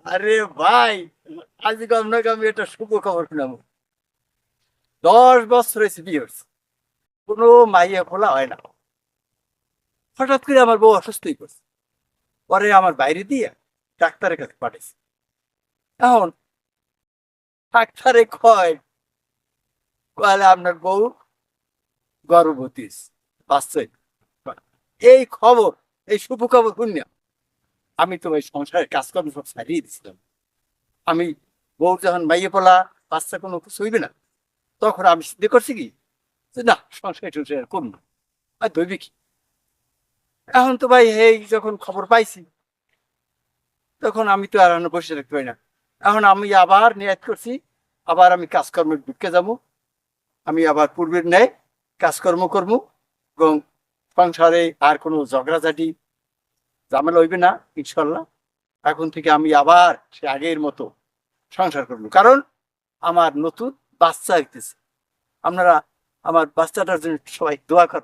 আরে ভাই, আজকে আপনাকে আমি একটা শুভ খবর শুনাবো। 10 বছর হয়েছে বিয়ে হচ্ছে, কোনো মাইয়া খোলা হয় না। হঠাৎ করে আমার বউ অসুস্থই করছে, পরে আমার বাইরে দিয়ে ডাক্তারের কাছে পাঠিয়েছে। এখন ডাক্তারে কয় আপনার বউ গর্ভবতী হইছে, বাচ্চা হইবে। এই খবর, এই শুভ খবর শুনিয়া আমি তো ওই সংসারের কাজকর্ম সব ছাড়িয়ে দিছিলাম। আমি বউ যখন মাইয়ে পোলা বাচ্চা কোনো কিছু হইবে না, তখন আমি চিন্তা করছি কি যে না, সংসার টংসার করুন না, আর ধরবি কি। এখন তো ভাই এই যখন খবর পাইছি, তখন আমি তো আর বসে থাকতে পারি না। এখন আমি আবার নিয়ত করছি, আবার আমি কাজকর্মে ঢুকে যাবো। আমি আবার পূর্বের ন্যায় কাজকর্ম করবো, এবং সংসারে আর কোনো ঝগড়াঝাটি ঝামেলা হইবে না ইনশাল্লাহ। এখন থেকে আমি আবার সে আগের মতো সংসার করবো, কারণ আমার নতুন বাচ্চা হইতেছে। আপনারা আমার বাচ্চাটার জন্য সবাই দোয়া কর।